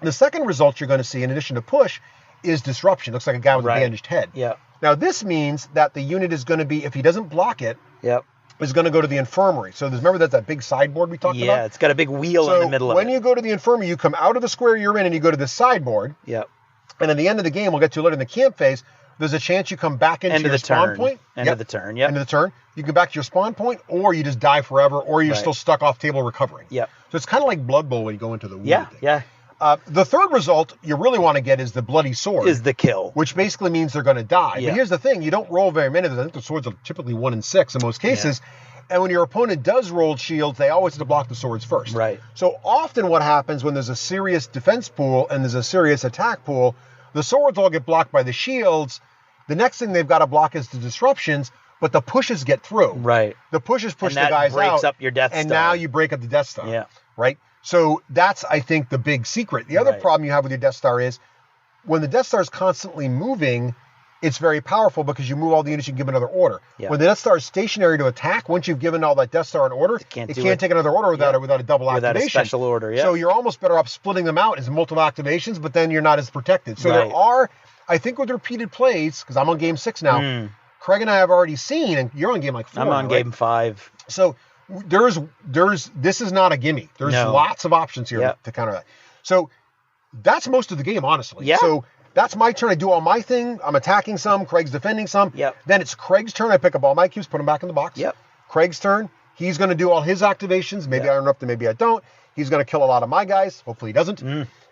The second result you're going to see, in addition to push, is disruption. Looks like a guy with a bandaged head. Yep. Now this means that the unit is going to be, if he doesn't block it, is going to go to the infirmary. So remember that big sideboard we talked about? Yeah, it's got a big wheel in the middle of it. So when you go to the infirmary, you come out of the square you're in and you go to the sideboard. Yep. And at the end of the game, we'll get to later in the camp phase, there's a chance you come back into your spawn point. End of the turn, End of the turn. You go back to your spawn point, or you just die forever, or you're still stuck off table recovering. Yep. So it's kind of like Blood Bowl when you go into the wound. Yeah. The third result you really want to get is the bloody sword. Is the kill. Which basically means they're going to die. Yeah. But here's the thing, you don't roll very many of them. I think the swords are typically 1 in 6 in most cases. Yeah. And when your opponent does roll shields, they always have to block the swords first. Right. So often what happens when there's a serious defense pool and there's a serious attack pool, the swords all get blocked by the shields. The next thing they've got to block is the disruptions, but the pushes get through. Right. The pushes push the guys out. And that breaks up your Death Star. And now you break up the Death Star. Yeah. Right? So that's, I think, the big secret. The other problem you have with your Death Star is when the Death Star is constantly moving, it's very powerful because you move all the units, you can give another order. Yeah. When the Death Star is stationary to attack, once you've given all that Death Star an order, it can't take another order without a double activation. Without a special order, So you're almost better off splitting them out as multiple activations, but then you're not as protected. So there are, I think with repeated plays, because I'm on game 6 now, Craig and I have already seen, and you're on game 4. I'm on game 5. So this is not a gimme. There's lots of options here to counter that. So that's most of the game, honestly. Yeah. So that's my turn. I do all my thing. I'm attacking some. Craig's defending some. Yep. Then it's Craig's turn. I pick up all my cubes, put them back in the box. Yep. Craig's turn. He's going to do all his activations. Maybe I interrupt them, maybe I don't. He's going to kill a lot of my guys. Hopefully he doesn't.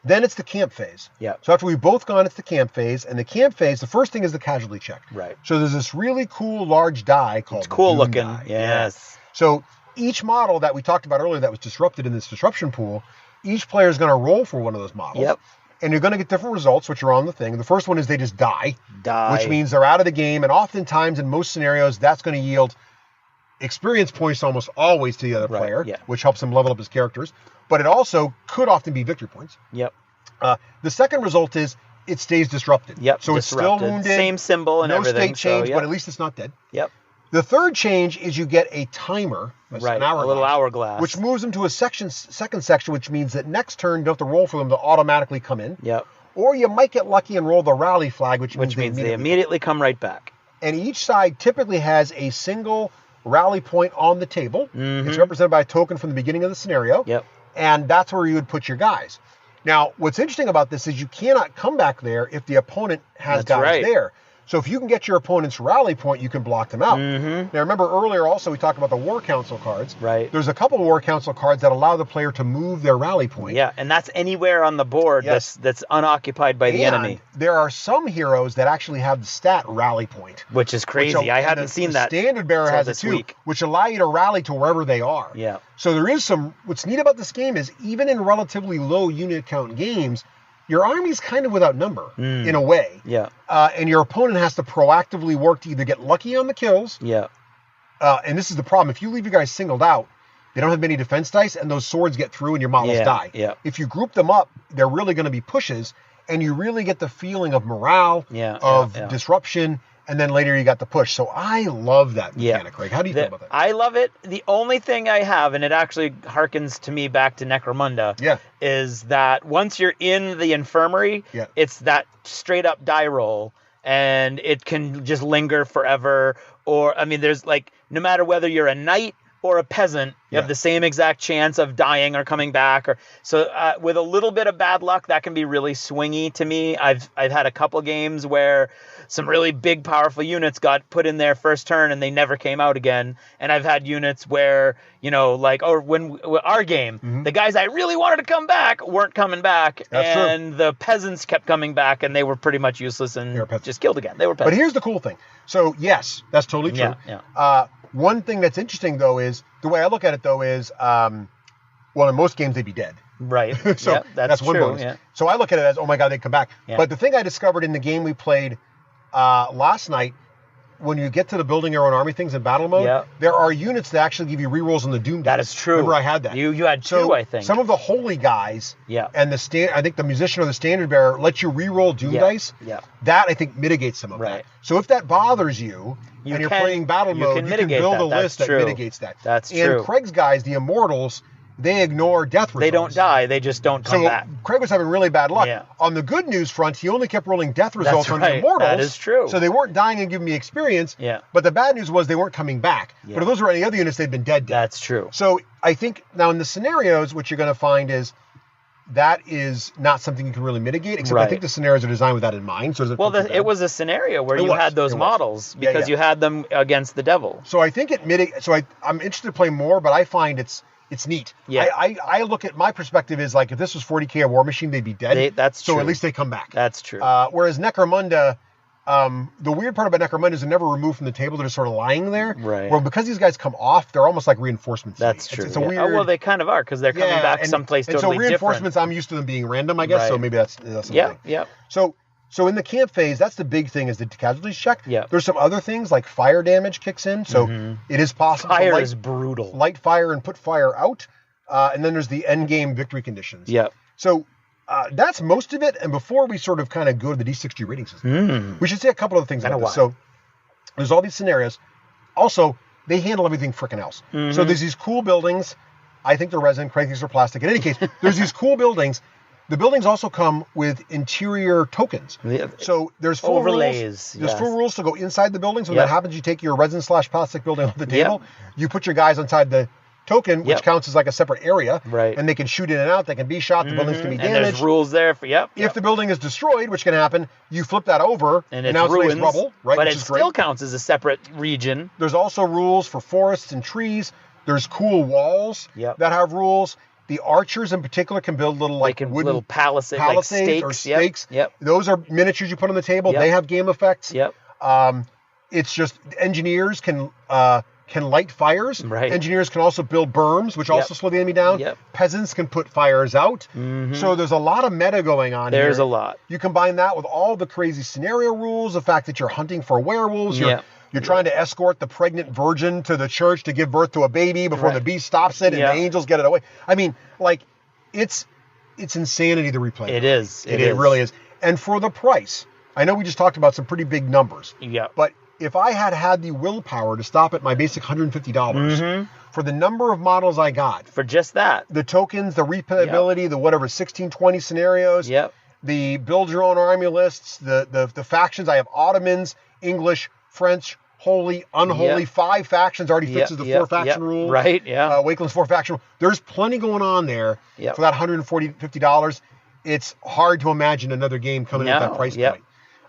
Then it's the camp phase. Yep. So after we've both gone, it's the camp phase. And the camp phase, the first thing is the casualty check. Right. So there's this really cool large die called It's cool Doom looking. Die. Yes. So each model that we talked about earlier that was disrupted in this disruption pool, each player is going to roll for one of those models. Yep. And you're going to get different results, which are on the thing. The first one is they just die. Which means they're out of the game. And oftentimes, in most scenarios, that's going to yield experience points almost always to the other player, which helps him level up his characters. But it also could often be victory points. Yep. The second result is it stays disrupted. Yep. So disrupted. It's still wounded. Same symbol and no everything. No state change, but at least it's not dead. Yep. The third change is you get a timer, right? A little hourglass, which moves them to a second section, which means that next turn you don't have to roll for them to automatically come in. Yep. Or you might get lucky and roll the rally flag, which means they immediately come right back. And each side typically has a single rally point on the table. Mm-hmm. It's represented by a token from the beginning of the scenario. Yep. And that's where you would put your guys. Now, what's interesting about this is you cannot come back there if the opponent has guys there. So if you can get your opponent's rally point, you can block them out. Mm-hmm. Now, remember earlier also we talked about the War Council cards. Right. There's a couple of War Council cards that allow the player to move their rally point. Yeah, and that's anywhere on the board that's unoccupied by the enemy. There are some heroes that actually have the stat rally point. Which is crazy. I hadn't seen that. Standard Bearer has it too, which allow you to rally to wherever they are. Yeah. So there is what's neat about this game is even in relatively low unit count games, your army's kind of without number in a way. Yeah. And your opponent has to proactively work to either get lucky on the kills. Yeah. And this is the problem. If you leave your guys singled out, they don't have many defense dice, and those swords get through and your models die. Yeah. If you group them up, they're really going to be pushes, and you really get the feeling of morale, disruption, and then later you got the push. So I love that mechanic, Craig. How do you feel about that? I love it. The only thing I have, and it actually harkens to me back to Necromunda, is that once you're in the infirmary, it's that straight up die roll, and it can just linger forever. Or, I mean, there's like, no matter whether you're a knight or a peasant, you have the same exact chance of dying or coming back. So with a little bit of bad luck, that can be really swingy to me. I've had a couple games where some really big, powerful units got put in their first turn and they never came out again. And I've had units where, when our game, the guys I really wanted to come back weren't coming back. That's true. The peasants kept coming back and they were pretty much useless and just killed again. They were peasants. But here's the cool thing. So, yes, that's totally true. Yeah. One thing that's interesting, though, is the way I look at it, though, is, in most games, they'd be dead. Right. So that's one bonus. Yeah. So I look at it as, oh, my God, they'd come back. Yeah. But the thing I discovered in the game we played last night, when you get to the building your own army things in battle mode, there are units that actually give you rerolls on the Doom dice. That is true. Remember, I had that. You had two, I think. Some of the holy guys and I think the musician or the standard bearer let you reroll Doom dice. Yeah. That, I think, mitigates some of that. So if that bothers you, and you're playing battle mode, you can build a list that mitigates that. That's true. And Craig's guys, the Immortals, they ignore death results. They don't die. They just don't come back. Craig was having really bad luck. Yeah. On the good news front, he only kept rolling death results on the Immortals. That is true. So they weren't dying and giving me experience. Yeah. But the bad news was they weren't coming back. Yeah. But if those were any other units, they'd been dead. That's true. So I think now in the scenarios, what you're going to find is that is not something you can really mitigate, except I think the scenarios are designed with that in mind. So it was a scenario where you had those models because you had them against the devil. So I think it mitigates. So I'm interested to play more, but I find it's neat. Yeah. I look at my perspective is like if this was 40K a War Machine, they'd be dead. That's true. So at least they come back. That's true. Whereas Necromunda, the weird part about Necromunda is they're never removed from the table. They're just sort of lying there. Right. Well, because these guys come off, they're almost like reinforcements. That's true. It's a weird. Oh, well, they kind of are because they're coming back someplace totally different. And so reinforcements, I'm used to them being random, I guess. Right. So maybe that's something. Yeah. So in the camp phase, that's the big thing is the casualties check. Yeah. There's some other things like fire damage kicks in. So it is possible. Fire is brutal. Light fire and put fire out. And then there's the end game victory conditions. Yeah. So that's most of it. And before we sort of kind of go to the D6G rating system, we should say a couple of things about this. So there's all these scenarios. Also, they handle everything frickin' else. So there's these cool buildings. I think they're resin. Craig thinks they're plastic. In any case, there's these cool buildings. The buildings also come with interior tokens. So there's full overlays. Rules. There's full rules to go inside the buildings. When that happens, you take your resin/plastic building off the table. You put your guys inside the token, which counts as like a separate area. Right. And they can shoot in and out. They can be shot. The buildings can be damaged. And there's rules there for, If the building is destroyed, which can happen, you flip that over. And now ruins, it's rubble, right? But it still counts as a separate region. There's also rules for forests and trees. There's cool walls that have rules. The archers in particular can build little wooden little palisades like stakes. Or stakes. Yep. Those are miniatures you put on the table. They have game effects. Yep. It's just engineers can light fires. Right. Engineers can also build berms, which also slow the enemy down. Yep. Peasants can put fires out. So there's a lot of meta going on here. There's a lot. You combine that with all the crazy scenario rules, the fact that you're hunting for werewolves. You're trying to escort the pregnant virgin to the church to give birth to a baby before the beast stops it and the angels get it away. I mean, like, it's insanity to replay. It is. It really is. And for the price, I know we just talked about some pretty big numbers. Yeah. But if I had the willpower to stop at my basic $150 for the number of models I got. For just that. The tokens, the replayability, the whatever, 16, 20 scenarios. Yep. The build your own army lists, the factions. I have Ottomans, English, French, holy, unholy. 5 factions already fixes the 4-faction rule. Right, yeah. Wakeland's 4-faction rule. There's plenty going on there for that $150. It's hard to imagine another game coming at that price point.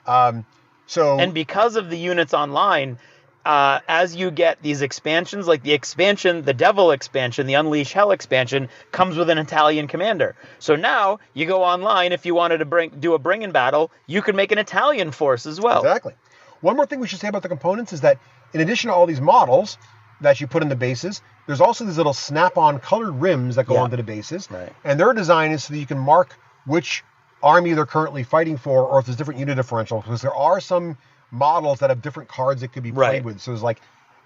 And because of the units online, as you get these expansions, like the Devil expansion, the Unleash Hell expansion, comes with an Italian commander. So now you go online, if you wanted to do a bring-in battle, you could make an Italian force as well. Exactly. One more thing we should say about the components is that in addition to all these models that you put in the bases, there's also these little snap-on colored rims that go onto the bases. Right. And their design is so that you can mark which army they're currently fighting for, or if there's different unit differential, because there are some models that have different cards that could be played with. So there's like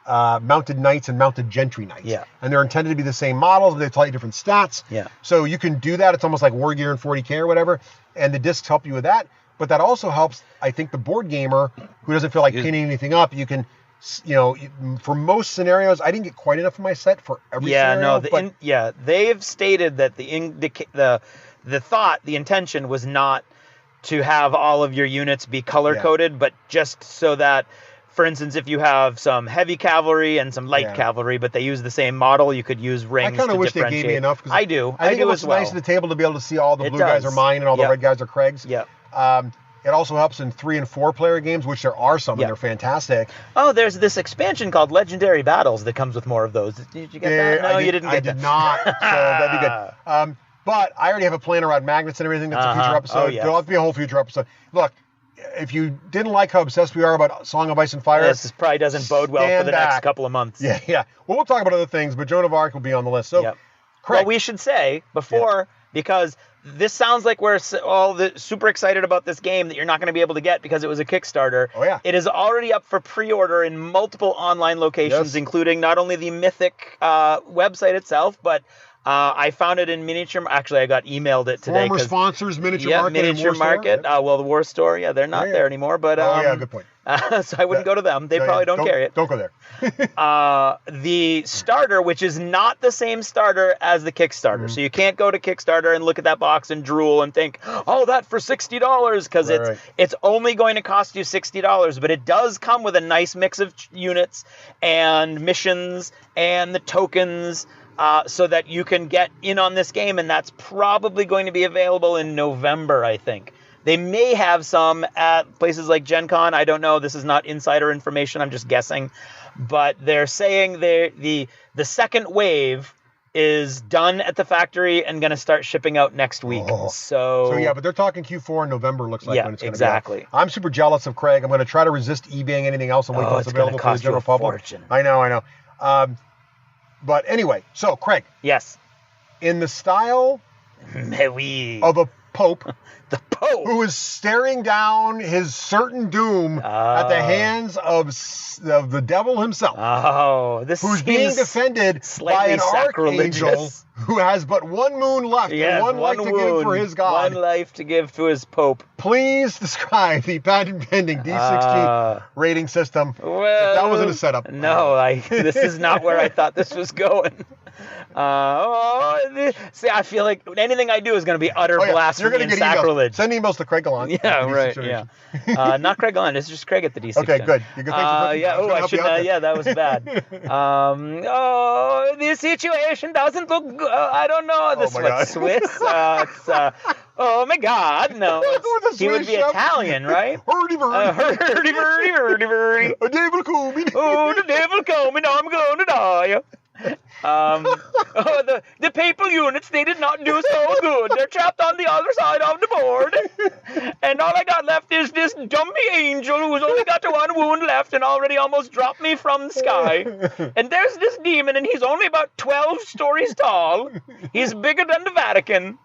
mounted knights and mounted gentry knights. Yeah. And they're intended to be the same models, but they play different stats. Yeah. So you can do that. It's almost like War Gear and 40K or whatever. And the discs help you with that. But that also helps, I think, the board gamer who doesn't feel like pinning anything up. You can, for most scenarios, I didn't get quite enough of my set for every scenario. They've stated that the intention was not to have all of your units be color-coded, but just so that, for instance, if you have some heavy cavalry and some light cavalry, but they use the same model, you could use rings to differentiate. I kind of wish they gave me enough. I do. I think it looks nice at the table to be able to see all the blue guys are mine and all the red guys are Craig's. Yeah. It also helps in 3- and 4-player games, which there are some, and they're fantastic. Oh, there's this expansion called Legendary Battles that comes with more of those. Did you get that? No, you didn't get that. I did not, so that'd be good. But I already have a plan around magnets and everything. That's a future episode. There'll have to be a whole future episode. Look, if you didn't like how obsessed we are about Song of Ice and Fire... This probably doesn't bode well for the next couple of months. Yeah. Well, we'll talk about other things, but Joan of Arc will be on the list. So, Craig. Well, we should say before, because this sounds like we're all super excited about this game that you're not going to be able to get because it was a Kickstarter. Oh, yeah. It is already up for pre-order in multiple online locations, including not only the Mythic website itself, but... I found it in Miniature. Actually, I got emailed it today. Former sponsors, Miniature Market. Miniature Market. Well, the War Store. Yeah, they're not there anymore. But good point. So I wouldn't go to them. They probably don't carry it. Don't go there. The starter, which is not the same starter as the Kickstarter, so you can't go to Kickstarter and look at that box and drool and think, "Oh, that for $60," because it's only going to cost you $60. But it does come with a nice mix of units and missions and the tokens. So that you can get in on this game, and that's probably going to be available in November, I think. They may have some at places like Gen Con. I don't know. This is not insider information. I'm just guessing. But they're saying the second wave is done at the factory and going to start shipping out next week. So yeah, but they're talking Q4 in November, looks like, when it's going to be out. I'm super jealous of Craig. I'm going to try to resist eBaying anything else and wait until it's available for the general public. Fortune. I know. But anyway, so Craig. Yes. In the style of a pope, the Pope, who is staring down his certain doom at the hands of the devil himself. Oh, this who's being defended by an archangel who has but one moon left and one life to give for his God. One life to give to his Pope. Please describe the patent-pending D6G rating system. Well, that wasn't a setup. No, this is not where I thought this was going. See, I feel like anything I do is going to be utter blasphemy and sacrilege. Send emails to Craig Gallant. Yeah, right. Yeah, not Craig Gallant. It's just Craig at the D6. Okay, good. You good? I should. That was bad. This situation doesn't look good. I don't know. This was Swiss. Oh my God! No, he would be Italian, right? Hurdy-verdy. Hurdy-verdy. A devil coming. Oh, the devil coming! I'm going to die. The papal units, they did not do so good. They're trapped on the other side of the board. And all I got left is this dumpy angel who's only got one wound left and already almost dropped me from the sky. And there's this demon, and he's only about 12 stories tall. He's bigger than the Vatican.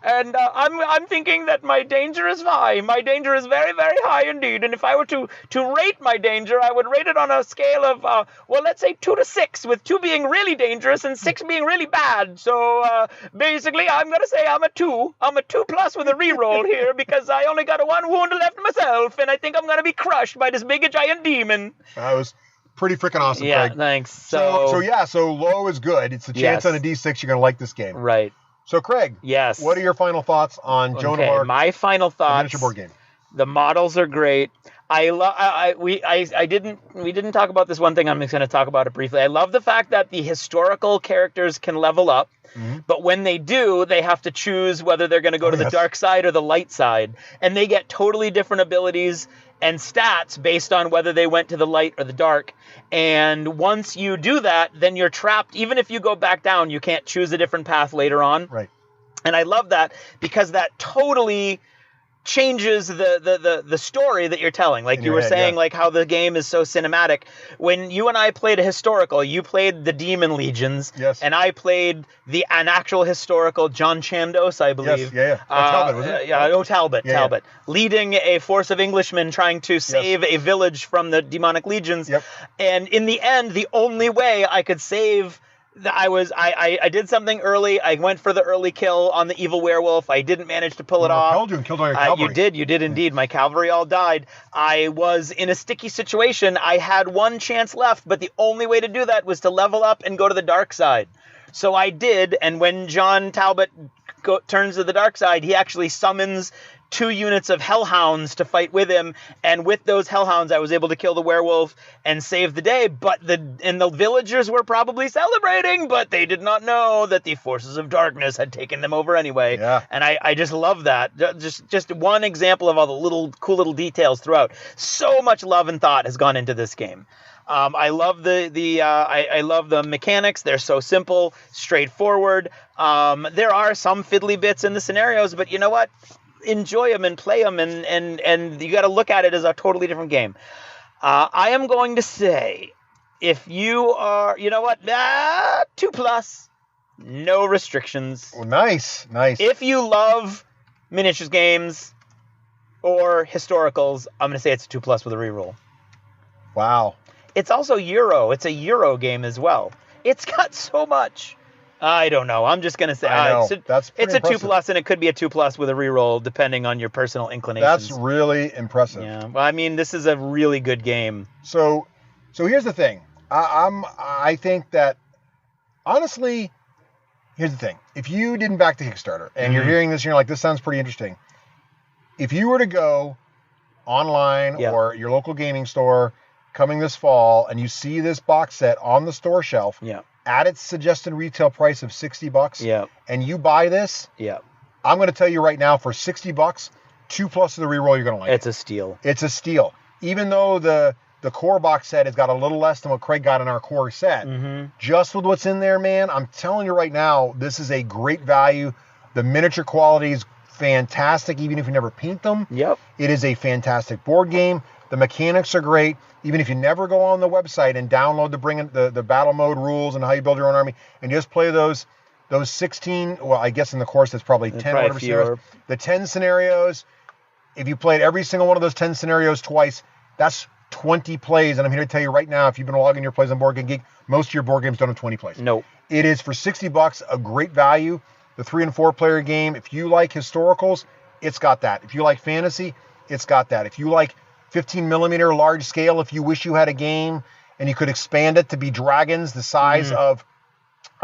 And I'm thinking that my danger is high. My danger is very, very high indeed. And if I were to rate my danger, I would rate it on a scale of, let's say 2 to 6, with 2 being really really dangerous and 6 being really bad. So basically, I'm going to say I'm a 2. I'm a 2+ with a reroll here because I only got a 1 wound left myself, and I think I'm going to be crushed by this big giant demon. That was pretty freaking awesome, yeah, Craig. Thanks. So low is good. It's a chance on a D6 you're going to like this game. Right. So, Craig, yes. What are your final thoughts on Joan of Arc? My final thoughts. Miniature board game. The models are great. We didn't talk about this one thing. I'm just going to talk about it briefly. I love the fact that the historical characters can level up, but when they do, they have to choose whether they're going to go to the dark side or the light side, and they get totally different abilities and stats based on whether they went to the light or the dark. And once you do that, then you're trapped. Even if you go back down, you can't choose a different path later on. Right. And I love that because that totally changes the story that you're telling. Like you were saying, like how the game is so cinematic. When you and I played a historical, you played the Demon Legions, and I played an actual historical, John Chandos, I believe. Yes, Talbot, was it? Talbot. Leading a force of Englishmen trying to save a village from the demonic legions. Yep. And in the end, the only way I could save... I did something early. I went for the early kill on the evil werewolf. I didn't manage to pull it off. Held you and killed all your cavalry. You did indeed. My cavalry all died. I was in a sticky situation. I had one chance left, but the only way to do that was to level up and go to the dark side. So I did, and when John Talbot turns to the dark side, he actually summons 2 units of hellhounds to fight with him, and with those hellhounds I was able to kill the werewolf and save the day. But the villagers were probably celebrating, but they did not know that the forces of darkness had taken them over anyway. Yeah. And I just love that. Just one example of all the cool little details throughout. So much love and thought has gone into this game. I love I love the mechanics. They're so simple, straightforward. There are some fiddly bits in the scenarios, but you know what? Enjoy them and play them, and you got to look at it as a totally different game. I am going to say, if you are, 2+, no restrictions. Well, nice. If you love miniatures games or historicals, I'm going to say it's a 2+ with a reroll. Wow. It's also Euro. It's a Euro game as well. It's got so much. I don't know. I'm just going to say it's a 2+, and it could be a 2+ with a reroll, depending on your personal inclinations. That's really impressive. Yeah. Well, I mean, this is a really good game. So here's the thing. I think that, honestly, here's the thing. If you didn't back the Kickstarter, and you're hearing this and you're like, this sounds pretty interesting. If you were to go online or your local gaming store coming this fall, and you see this box set on the store shelf, at its suggested retail price of $60, and you buy this, I'm going to tell you right now, for $60, 2+ of the reroll, you're going to like It's a steal. It's a steal. Even though the core box set has got a little less than what Craig got in our core set, just with what's in there, man, I'm telling you right now, this is a great value. The miniature quality is fantastic, even if you never paint them. It is a fantastic board game. The mechanics are great. Even if you never go on the website and download the battle mode rules and how you build your own army, and just play those 16, well, I guess in the course that's probably 10 or whatever scenarios. The 10 scenarios, if you played every single one of those 10 scenarios twice, that's 20 plays. And I'm here to tell you right now, if you've been logging your plays on Board Game Geek, most of your board games don't have 20 plays. No. It is, for $60, a great value. The 3 and 4 player game, if you like historicals, it's got that. If you like fantasy, it's got that. If you like 15 millimeter large scale, if you wish you had a game and you could expand it to be dragons the size of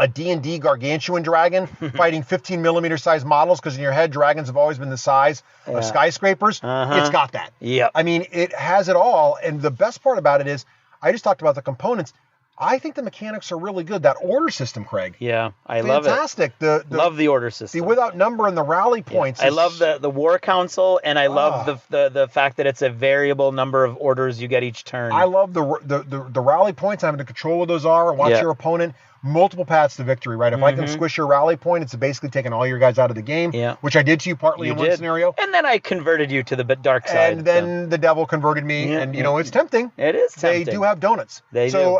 a D&D gargantuan dragon fighting 15 millimeter size models, because in your head dragons have always been the size of skyscrapers, it's got that. I mean, it has it all. And the best part about it is, I just talked about the components. I think the mechanics are really good. That order system, Craig. Yeah, I love it. Fantastic. Love the order system. The without number and the rally points. I love the War Council, and I love the fact that it's a variable number of orders you get each turn. I love the rally points, having to control what those are, and watch your opponent. Multiple paths to victory, right? If I can squish your rally point, it's basically taking all your guys out of the game, which I did to you partly in one scenario. And then I converted you to the dark side. And then the devil converted me, and it's tempting. It is tempting. They do have donuts. They do.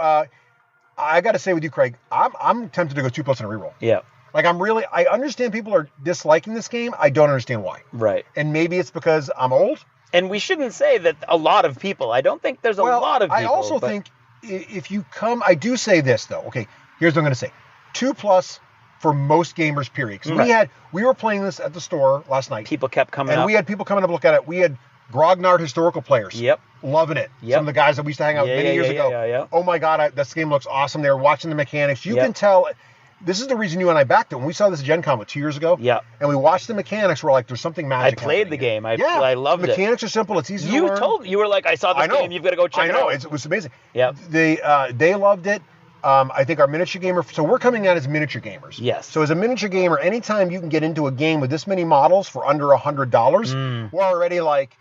I got to say with you, Craig, I'm tempted to go 2+ in a reroll. Yeah. Like, I understand people are disliking this game. I don't understand why. Right. And maybe it's because I'm old. And we shouldn't say that a lot of people. I don't think there's a lot of people. I also think if you come, I do say this though. Okay, Here's what I'm going to say. 2+ for most gamers, period. Because we were playing this at the store last night. People kept coming up. And we had people coming up to look at it. We had Grognard historical players. Yep. Loving it. Some of the guys that we used to hang out many years ago. Yeah. Oh my God, this game looks awesome. They were watching the mechanics. You can tell. This is the reason you and I backed it. When we saw this at Gen Con 2 years ago, and we watched the mechanics, we're like, there's something magic. I played the game. I loved it. The mechanics are simple. It's easy to learn. You were like, I saw this game. You've got to go check it out. I know. It was amazing. Yeah. They loved it. I think our miniature gamer. So we're coming out as miniature gamers. Yes. So as a miniature gamer, anytime you can get into a game with this many models for under $100, we're already like,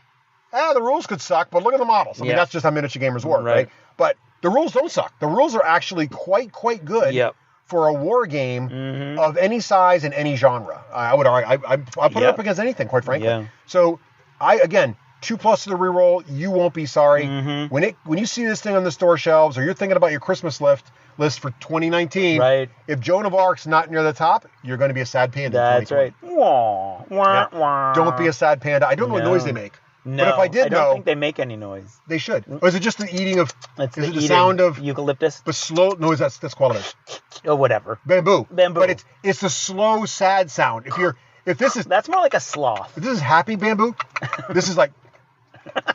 the rules could suck, but look at the models. I mean, that's just how miniature gamers work, right? But the rules don't suck. The rules are actually quite good. Yep. For a war game of any size and any genre. I would argue. I put it up against anything, quite frankly. Yeah. So, 2+ to the reroll, you won't be sorry. When you see this thing on the store shelves, or you're thinking about your Christmas list for 2019, if Joan of Arc's not near the top, you're going to be a sad panda. That's right. Don't be a sad panda. I don't know what noise they make. No, but if I don't think they make any noise. They should. Or is it just the eating of? Is it the sound of eucalyptus? But slow noise. That's quality. Oh, whatever. Bamboo. But it's the slow, sad sound. That's more like a sloth. If this is happy bamboo, this is like.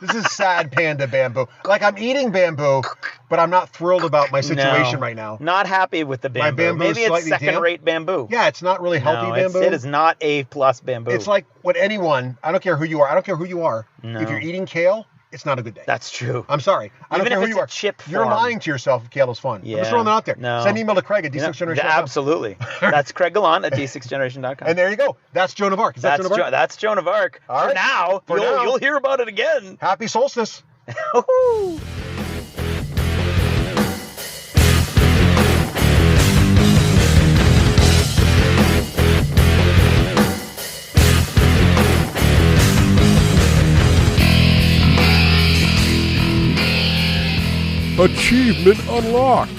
This is sad panda bamboo. Like I'm eating bamboo, but I'm not thrilled about my situation right now. Not happy with the bamboo. My bamboo Maybe it's second-rate bamboo. Yeah, it's not really healthy bamboo. It is not A+ bamboo. It's like what anyone, I don't care who you are. If you're eating kale, it's not a good day. That's true. I'm sorry. I don't care who you are. You're lying to yourself if kale is fun. Yeah. I'm just throwing that out there. No. Send an email to Craig at D6Generation. Absolutely. That's Craig Gallant at D6Generation.com. And there you go. That's Joan of Arc. Is that Joan of Arc? That's Joan of Arc. All right. For now. You'll hear about it again. Happy solstice. Achievement unlocked!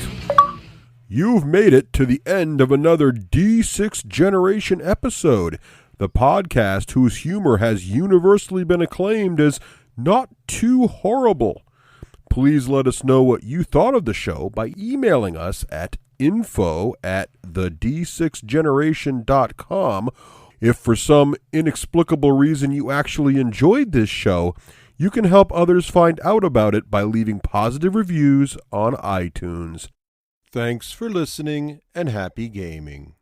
You've made it to the end of another D6 Generation episode, the podcast whose humor has universally been acclaimed as not too horrible. Please let us know what you thought of the show by emailing us at info@the d6generation.com. If for some inexplicable reason you actually enjoyed this show, you can help others find out about it by leaving positive reviews on iTunes. Thanks for listening and happy gaming.